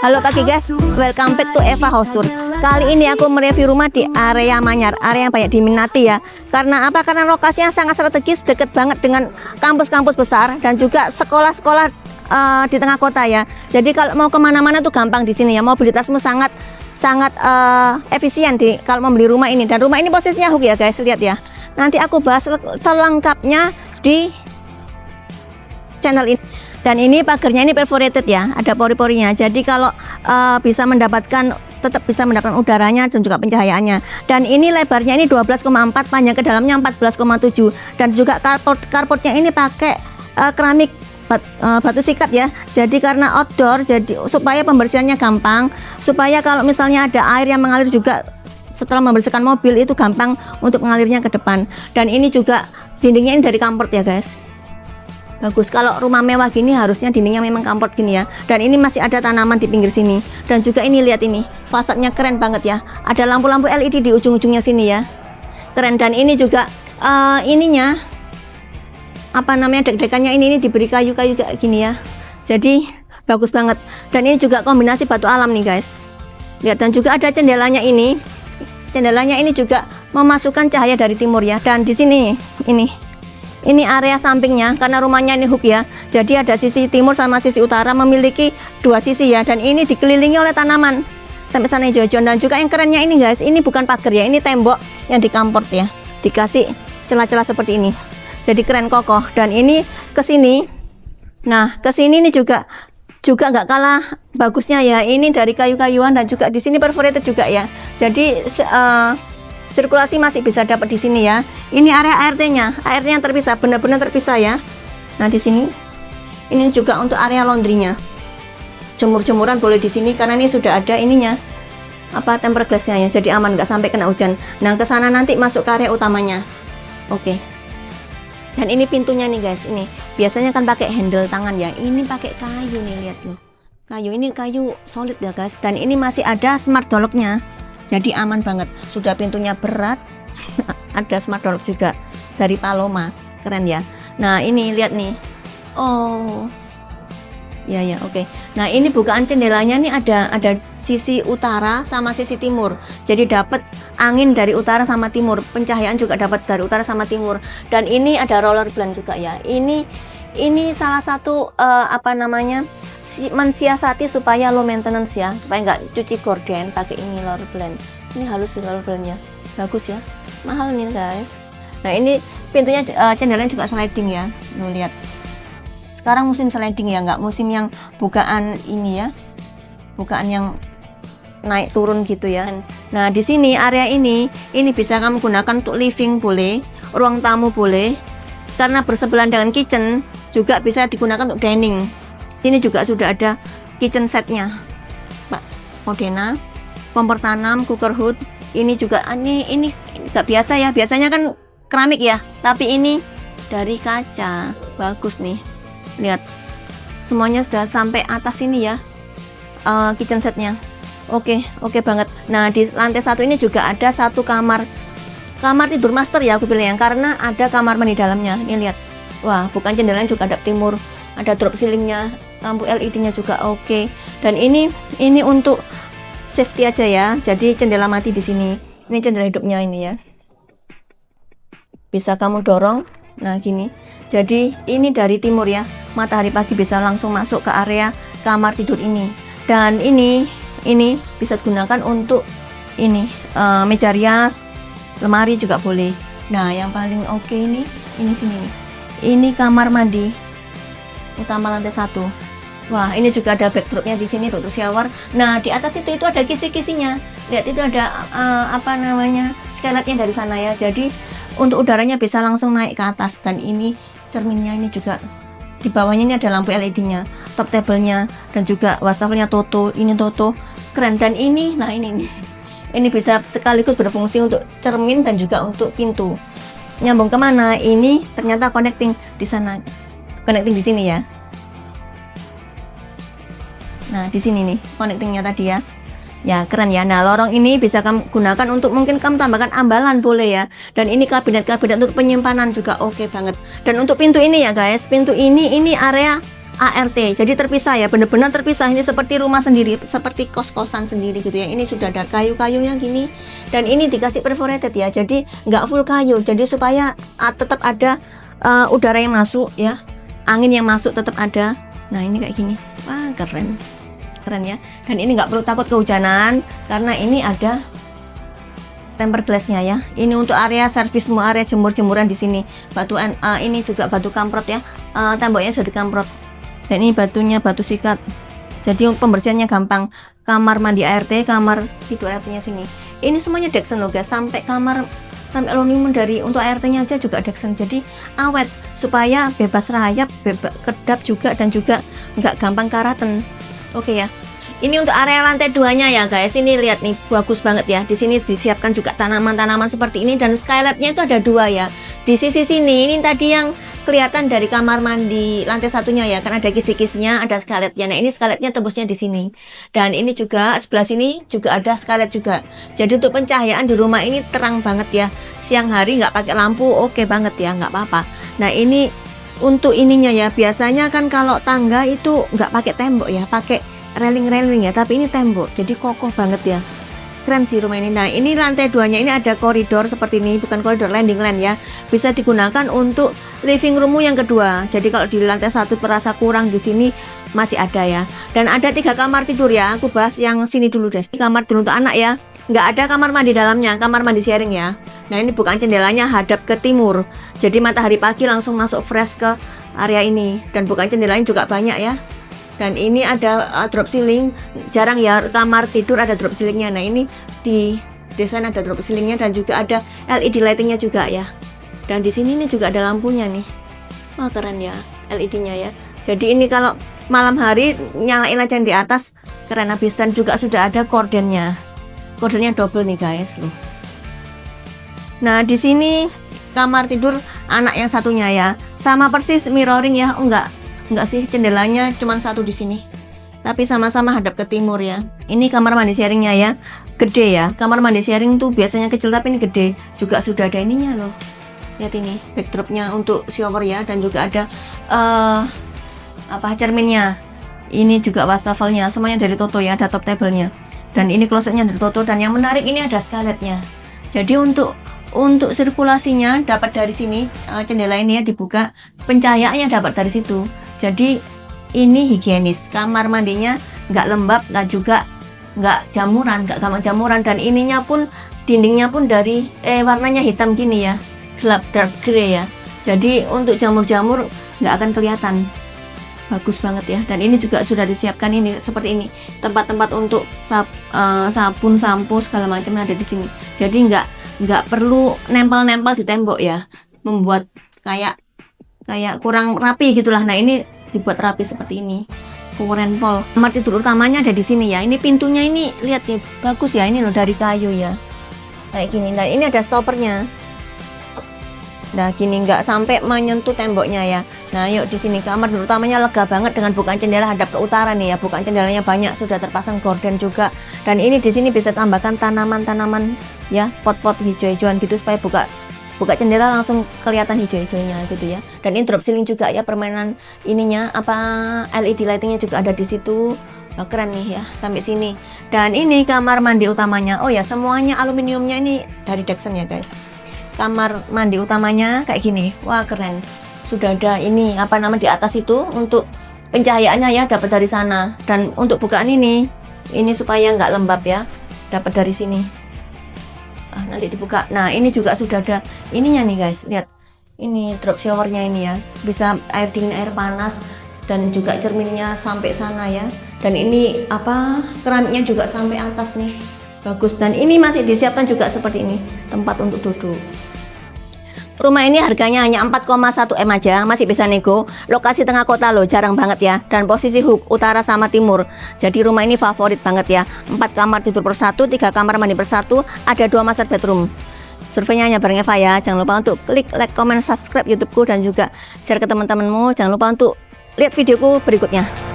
Halo pagi guys, welcome back to Eva House Tour. Kali ini aku mereview rumah di area Manyar, area yang banyak diminati ya. Karena apa? Karena lokasinya sangat strategis, deket banget dengan kampus-kampus besar dan juga sekolah-sekolah di tengah kota ya. Jadi kalau mau kemana-mana tuh gampang di sini ya. Mobilitasmu sangat efisien kalau mau beli rumah ini. Dan rumah ini posisinya hook ya guys, lihat ya. Nanti aku bahas selengkapnya di channel ini. Dan ini pagarnya ini perforated ya, ada pori-porinya. Jadi kalau tetap bisa mendapatkan udaranya dan juga pencahayaannya. Dan ini lebarnya ini 12,4, panjang ke dalamnya 14,7. Dan juga carportnya ini pakai keramik batu sikat ya. Jadi karena outdoor, jadi supaya pembersihannya gampang, supaya kalau misalnya ada air yang mengalir juga setelah membersihkan mobil itu gampang untuk mengalirnya ke depan. Dan ini juga dindingnya ini dari Comfort ya guys. Bagus, kalau rumah mewah gini harusnya dindingnya memang Comfort gini ya. Dan ini masih ada tanaman di pinggir sini. Dan juga ini lihat ini, fasadnya keren banget ya. Ada lampu-lampu LED di ujung-ujungnya sini ya. Keren. Dan ini juga ininya apa namanya, dek-dekannya ini diberi kayu-kayu kayak gini ya. Jadi bagus banget. Dan ini juga kombinasi batu alam nih guys. Lihat, dan juga ada jendelanya ini. Jendelanya ini juga memasukkan cahaya dari timur ya. Dan di sini ini area sampingnya, karena rumahnya ini hook ya. Jadi ada sisi timur sama sisi utara, memiliki dua sisi ya. Dan ini dikelilingi oleh tanaman sampai sana hijau-hijauan. Dan juga yang kerennya ini guys, ini bukan pagar ya, ini tembok yang di Comfort ya. Dikasih celah-celah seperti ini. Jadi keren kokoh. Dan ini ke sini. Nah, ke sini ini juga nggak kalah bagusnya ya. Ini dari kayu-kayuan dan juga di sini perforated juga ya. Jadi sirkulasi masih bisa dapat di sini ya. Ini area ART-nya, airnya terpisah, benar-benar terpisah ya. Nah di sini, ini juga untuk area laundry-nya. Jemur-jemuran boleh di sini karena ini sudah ada ininya, tempered glass-nya ya. Jadi aman, nggak sampai kena hujan. Nah ke sana nanti masuk ke area utamanya. Oke. Dan ini pintunya nih guys. Ini biasanya kan pakai handle tangan ya. Ini pakai kayu nih, lihat loh. Kayu ini kayu solid ya guys. Dan ini masih ada smart door-nya. Jadi aman banget. Sudah pintunya berat, ada smart door juga dari Paloma, keren ya. Nah ini lihat nih, oh ya oke. Nah ini bukaan jendelanya nih ada sisi utara sama sisi timur. Jadi dapat angin dari utara sama timur, pencahayaan juga dapat dari utara sama timur. Dan ini ada roller blind juga ya. Ini salah satu mensiasati supaya low maintenance ya, supaya nggak cuci gorden pakai ini roller blend. Ini halus di roller blendnya, bagus ya, mahal nih guys. Nah ini pintunya jendelanya juga sliding ya. Nuh lihat, sekarang musim sliding ya, nggak musim yang bukaan ini ya, bukaan yang naik turun gitu ya. Nah di sini area ini bisa kamu gunakan untuk living boleh, ruang tamu boleh, karena bersebelahan dengan kitchen juga bisa digunakan untuk dining. Ini juga sudah ada kitchen setnya, Pak. Modena, kompor tanam, cooker hood. Ini juga ini nggak biasa ya. Biasanya kan keramik ya, tapi ini dari kaca. Bagus nih. Lihat, semuanya sudah sampai atas ini ya. Kitchen setnya. Oke banget. Nah di lantai satu ini juga ada satu kamar tidur master ya aku bilang, karena ada kamar mandi dalamnya. Ini lihat. Wah, bukan jendelanya juga ada timur. Ada drop ceilingnya, lampu LED-nya juga oke. Dan ini untuk safety aja ya. Jadi jendela mati di sini. Ini jendela hidupnya ini ya. Bisa kamu dorong. Nah gini. Jadi ini dari timur ya. Matahari pagi bisa langsung masuk ke area kamar tidur ini. Dan ini bisa digunakan untuk meja rias, lemari juga boleh. Nah yang paling oke ini sini nih. Ini kamar mandi utama lantai 1. Wah, ini juga ada backdropnya di sini, backdrop shower. Nah, di atas itu ada kisi-kisinya. Lihat itu ada skylightnya dari sana ya. Jadi untuk udaranya bisa langsung naik ke atas. Dan ini cerminnya ini juga di bawahnya ini ada lampu LED-nya, top table-nya, dan juga wastafelnya Toto. Ini Toto, keren. Dan ini bisa sekaligus berfungsi untuk cermin dan juga untuk pintu. Nyambung kemana? Ini ternyata connecting di sana. Connecting di sini ya. Nah di sini nih connectingnya tadi ya. Ya keren ya. Nah lorong ini bisa kamu gunakan untuk mungkin kamu tambahkan ambalan boleh ya. Dan ini kabinet untuk penyimpanan juga oke banget. Dan untuk pintu ini ya guys, pintu ini area ART. Jadi terpisah ya, benar-benar terpisah. Ini seperti rumah sendiri, seperti kos-kosan sendiri gitu ya. Ini sudah ada kayu-kayunya gini. Dan ini dikasih perforated ya. Jadi nggak full kayu. Jadi supaya tetap ada udara yang masuk ya. Angin yang masuk tetap ada. Nah, ini kayak gini. Wah, keren. Keren ya. Dan ini nggak perlu takut kehujanan karena ini ada tempered glassnya ya. Ini untuk area servismu, area jemur-jemuran di sini. Batu ini juga batu kamprot ya. Temboknya sudah dikamprot. Dan ini batunya batu sikat. Jadi pembersihannya gampang. Kamar mandi ART, kamar tidur ART-nya sini. Ini semuanya Dexen loh guys. Sampai aluminium dari untuk ART-nya aja juga Dexen. Jadi awet supaya bebas rayap, kedap juga dan juga nggak gampang karatan. Oke ya. Ini untuk area lantai 2-nya ya guys. Ini lihat nih, bagus banget ya. Di sini disiapkan juga tanaman-tanaman seperti ini dan skylightnya itu ada 2 ya. Di sisi sini ini tadi yang kelihatan dari kamar mandi lantai 1-nya ya, karena ada kisi-kisinya, ada skylightnya. Nah, ini skylightnya tembusnya di sini. Dan ini juga sebelah sini juga ada skylight juga. Jadi untuk pencahayaan di rumah ini terang banget ya. Siang hari nggak pakai lampu, oke banget ya, nggak apa-apa. Nah, ini untuk ininya ya. Biasanya kan kalau tangga itu nggak pakai tembok ya, pakai railing ya, tapi ini tembok. Jadi kokoh banget ya. Keren sih rumah ini. Nah, ini lantai 2-nya ini ada koridor seperti ini, bukan koridor, landing land ya. Bisa digunakan untuk living roommu yang kedua. Jadi kalau di lantai 1 terasa kurang, di sini masih ada ya. Dan ada 3 kamar tidur ya. Aku bahas yang sini dulu deh. Ini kamar tidur untuk anak ya. Nggak ada kamar mandi dalamnya, kamar mandi sharing ya. Nah, ini bukan jendelanya hadap ke timur. Jadi matahari pagi langsung masuk fresh ke area ini. Dan bukan jendelanya juga banyak ya. Dan ini ada drop ceiling, jarang ya kamar tidur ada drop ceilingnya. Nah, ini di desain ada drop ceilingnya dan juga ada LED lightingnya juga ya. Dan di sini ini juga ada lampunya nih. Wah, keren ya LED-nya ya. Jadi ini kalau malam hari nyalain aja di atas, keren habis. Dan juga sudah ada kordennya. Kordennya double nih guys loh. Nah, di sini kamar tidur anak yang satunya ya. Sama persis mirroring ya. Enggak sih, jendelanya cuma 1 di sini. Tapi sama-sama hadap ke timur ya. Ini kamar mandi sharingnya ya. Gede ya. Kamar mandi sharing tuh biasanya kecil tapi ini gede. Juga sudah ada ininya loh. Lihat ini, backdropnya untuk shower ya. Dan juga ada cerminnya. Ini juga wastafelnya. Semuanya dari Toto ya, ada top table-nya. Dan ini klosetnya dari Toto. Dan yang menarik ini ada skylightnya. Jadi untuk sirkulasinya dapat dari sini, jendela ini ya dibuka, pencahayaannya dapat dari situ. Jadi ini higienis, kamar mandinya nggak lembab, nggak jamuran, nggak gampang jamuran. Dan ininya pun, dindingnya pun dari warnanya hitam gini ya, gelap, dark grey ya. Jadi untuk jamur-jamur nggak akan kelihatan. Bagus banget ya. Dan ini juga sudah disiapkan ini seperti ini, tempat-tempat untuk sabun, sampo segala macam ada di sini. Jadi nggak perlu nempel-nempel di tembok ya, membuat kayak kurang rapi gitulah. Nah, ini dibuat rapi seperti ini. Keren pol. Kamar tidur utamanya ada di sini ya. Ini pintunya ini lihat nih, bagus ya, ini loh dari kayu ya. Kayak gini. Nah, ini ada stoppernya. Nah, gini nggak sampai menyentuh temboknya ya. Nah, yuk di sini kamar tidur utamanya lega banget dengan bukaan jendela hadap ke utara nih ya. Bukaan jendelanya banyak, sudah terpasang gorden juga. Dan ini di sini bisa tambahkan tanaman-tanaman ya, pot-pot hijau-hijauan gitu supaya buka jendela langsung kelihatan hijau-hijaunya gitu ya. Dan ini drop ceiling juga ya, permainan ininya LED lightingnya juga ada di situ. Oh, keren nih ya sampai sini. Dan ini kamar mandi utamanya. Oh ya, semuanya aluminiumnya ini dari Dexen ya guys. Kamar mandi utamanya kayak gini. Wah, keren. Sudah ada ini di atas itu untuk pencahayaannya ya, dapat dari sana. Dan untuk bukaan ini supaya nggak lembab ya, dapat dari sini. Nanti dibuka. Nah, ini juga sudah ada ininya nih guys. Lihat. Ini drop showernya ini ya. Bisa air dingin, air panas, dan juga cerminnya sampai sana ya. Dan ini keramiknya juga sampai atas nih. Bagus. Dan ini masih disiapkan juga seperti ini, tempat untuk duduk. Rumah ini harganya hanya 4,1 M aja, masih bisa nego. Lokasi tengah kota loh, jarang banget ya. Dan posisi hook utara sama timur. Jadi rumah ini favorit banget ya. 4 kamar tidur per 1, 3 kamar mandi per 1, ada 2 master bedroom. Surveinya hanya bareng Eva ya. Jangan lupa untuk klik like, comment, subscribe YouTubeku dan juga share ke teman-temanmu. Jangan lupa untuk lihat videoku berikutnya.